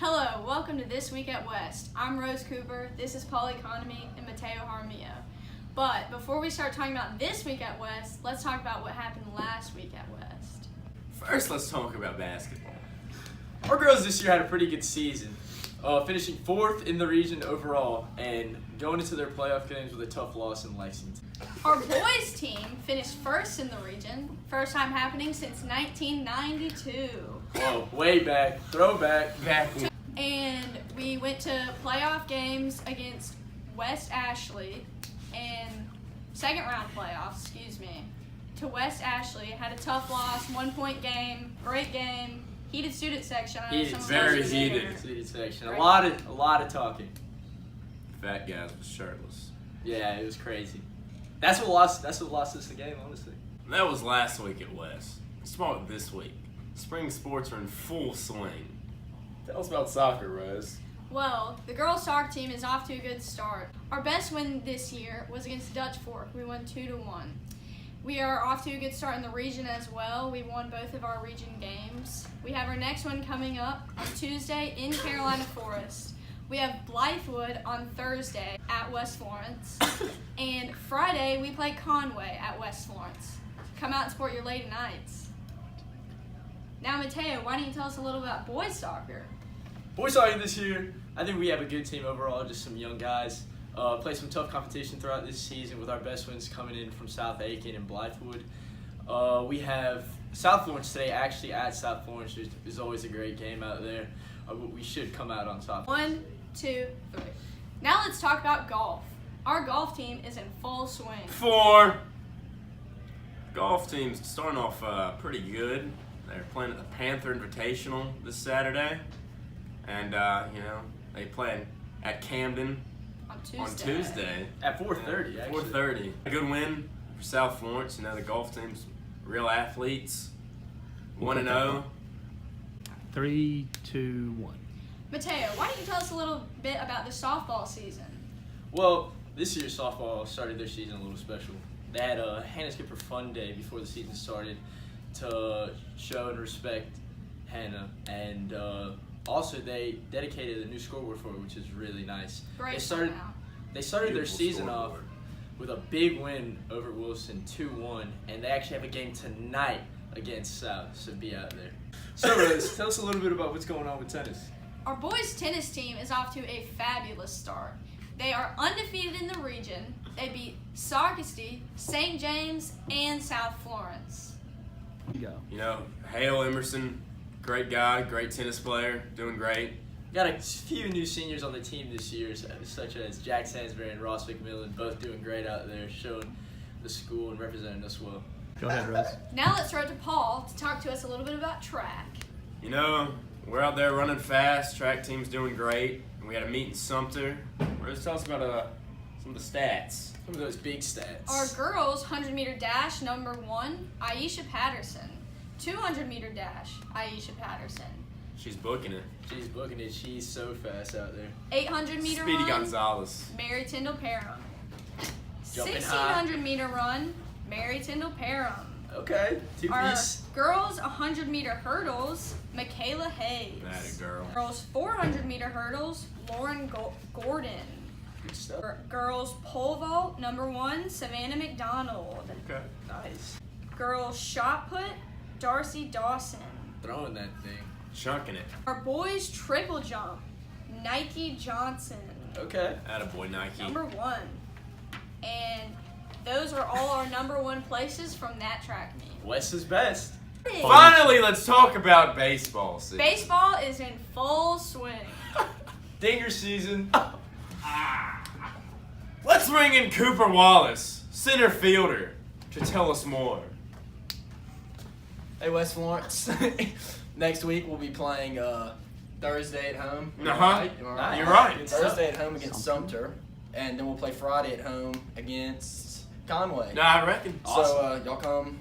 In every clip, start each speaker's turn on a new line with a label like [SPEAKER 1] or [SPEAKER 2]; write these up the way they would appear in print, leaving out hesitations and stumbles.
[SPEAKER 1] Hello, welcome to This Week at West. I'm Rose Kooper, this is Paul Economy, and Mateo Jaramillo. But before we start talking about This Week at West, let's talk about what happened last week at West.
[SPEAKER 2] First, let's talk about basketball. Our girls this year had a pretty good season, finishing 4th in the region overall and going into their playoff games with a tough loss in Lexington.
[SPEAKER 1] Our boys team finished 1st in the region, first time happening since 1992.
[SPEAKER 2] Whoa, way back, throwback.
[SPEAKER 1] And we went to playoff games against West Ashley and second round playoffs, to West Ashley. Had a tough loss, 1 point game, great game, heated student section.
[SPEAKER 2] Very heated student section. A lot of talking.
[SPEAKER 3] Fat guys with shirtless.
[SPEAKER 2] Yeah, it was crazy. That's what lost us the game, honestly.
[SPEAKER 3] That was last week at West. Let's talk about this week. Spring sports are in full swing.
[SPEAKER 4] Tell us about soccer, Rose.
[SPEAKER 1] Well, the girls' soccer team is off to a good start. Our best win this year was against Dutch Fork. We won 2-1. We are off to a good start in the region as well. We won both of our region games. We have our next one coming up on Tuesday in Carolina Forest. We have Blythewood on Thursday at West Florence. And Friday, we play Conway at West Florence. Come out and support your Lady Knights. Now, Mateo, why don't you tell us a little about boys soccer?
[SPEAKER 2] Boys soccer this year, I think we have a good team overall, just some young guys. Play some tough competition throughout this season with our best wins coming in from South Aiken and Blythewood. We have South Florence today, actually at South Florence. There's always a great game out there. We should come out on top.
[SPEAKER 1] 1, 2, 3. Now let's talk about golf. Our golf team is in full swing.
[SPEAKER 3] 4. Golf team's starting off pretty good. They're playing at the Panther Invitational this Saturday. And, they play at Camden on Tuesday.
[SPEAKER 2] At 4:30, actually.
[SPEAKER 3] 4:30. A good win for South Florence. The golf team's real athletes. 1-0.
[SPEAKER 5] 3, 2, 1.
[SPEAKER 1] Mateo, why don't you tell us a little bit about the softball season?
[SPEAKER 2] Well, this year's softball started their season a little special. They had a Hannah Skipper Fun Day before the season started to show and respect Hannah, and also they dedicated a new scoreboard for her, which is really nice.
[SPEAKER 1] Great.
[SPEAKER 2] They started their season off with a big win over Wilson, 2-1, and they actually have a game tonight against South, so be out there. So, Rose, tell us a little bit about what's going on with tennis.
[SPEAKER 1] Our boys tennis team is off to a fabulous start. They are undefeated in the region. They beat Sarkisty, St. James, and South Florence.
[SPEAKER 5] Go.
[SPEAKER 3] Hale Emerson, great guy, great tennis player, doing great.
[SPEAKER 2] Got a few new seniors on the team this year, such as Jack Sansbury and Ross McMillan, both doing great out there, showing the school and representing us well.
[SPEAKER 5] Go ahead, Rose.
[SPEAKER 1] Now let's throw it to Paul to talk to us a little bit about track.
[SPEAKER 3] We're out there running fast. Track team's doing great. We had a meet in Sumter. Rose, tell us about some of the stats.
[SPEAKER 2] Some of those big stats.
[SPEAKER 1] Our girls 100-meter dash, number 1, Aisha Patterson. 200-meter dash, Aisha Patterson.
[SPEAKER 3] She's booking it.
[SPEAKER 2] She's booking it. She's so fast out there.
[SPEAKER 1] 800-meter
[SPEAKER 3] Speedy
[SPEAKER 1] run,
[SPEAKER 3] Gonzalez.
[SPEAKER 1] Mary Tyndall Parham.
[SPEAKER 2] Jumping high.
[SPEAKER 1] 1600-meter run, Mary Tyndall Parham.
[SPEAKER 2] Okay,
[SPEAKER 1] Our
[SPEAKER 2] two-piece.
[SPEAKER 1] girls 100-meter hurdles, Michaela Hayes.
[SPEAKER 3] That a girl.
[SPEAKER 1] Girls 400-meter hurdles, Lauren Gordon.
[SPEAKER 2] Good stuff.
[SPEAKER 1] Girls pole vault, number 1, Savannah McDonald.
[SPEAKER 3] Okay.
[SPEAKER 2] Nice.
[SPEAKER 1] Girls shot put, Darcy Dawson.
[SPEAKER 2] Throwing that thing.
[SPEAKER 3] Chunking it.
[SPEAKER 1] Our boys triple jump, Nike Johnson.
[SPEAKER 2] Okay.
[SPEAKER 3] Attaboy, Nike.
[SPEAKER 1] Number 1. And those are all our number 1 places from that track meet.
[SPEAKER 2] West is best.
[SPEAKER 3] Finally, let's talk about baseball season.
[SPEAKER 1] Baseball is in full swing.
[SPEAKER 2] Dinger season.
[SPEAKER 3] Let's bring in Kooper Wallace, center fielder, to tell us more.
[SPEAKER 6] Hey, West Florence. Next week we'll be playing Thursday at home.
[SPEAKER 3] Uh-huh.
[SPEAKER 6] Right?
[SPEAKER 3] You're right.
[SPEAKER 6] Thursday at home against Sumter, and then we'll play Friday at home against Conway.
[SPEAKER 3] Nah, I reckon.
[SPEAKER 6] So y'all come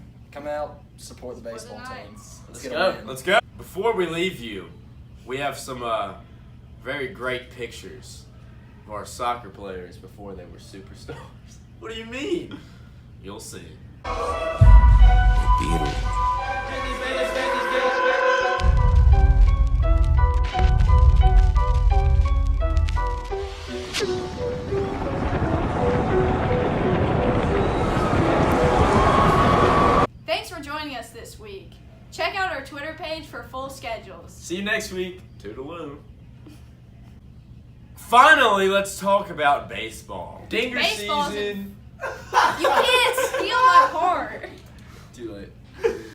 [SPEAKER 6] out, support the baseball team.
[SPEAKER 1] Knights.
[SPEAKER 6] Let's
[SPEAKER 2] Let's
[SPEAKER 6] get
[SPEAKER 2] go.
[SPEAKER 6] a win.
[SPEAKER 3] Let's go. Before we leave you, we have some very great pictures of our soccer players before they were superstars.
[SPEAKER 2] What do you mean?
[SPEAKER 3] You'll see.
[SPEAKER 7] Beetle.
[SPEAKER 1] Check out our Twitter page for full schedules.
[SPEAKER 2] See you next week.
[SPEAKER 3] Toodaloo. Finally, let's talk about baseball.
[SPEAKER 2] Dinger
[SPEAKER 1] Baseball's
[SPEAKER 2] season.
[SPEAKER 1] You can't steal my heart.
[SPEAKER 2] Too late.